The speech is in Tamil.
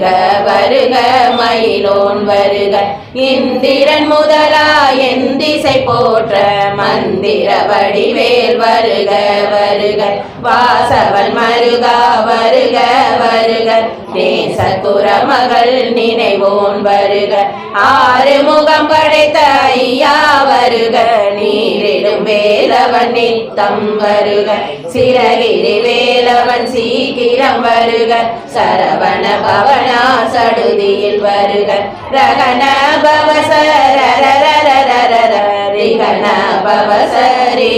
வருக வருக மயிலோன் வருக இந்திரன் முதலா எந்திசை போற்ற மந்திர வடிவேல் வருக வருக வாசவன் மருகா வருக வருக நேசகுர மகள் நினைவோன் வருக ஆறு முகம் படைத்த ஐயா வருக நீரிடும் வேலவன் நித்தம் வருக சிறகிரி வேலவன் சீக்கிரம் வருக சரவண பவனா சடுதியில் வருக ரகன பவசர ரிகன பவசரி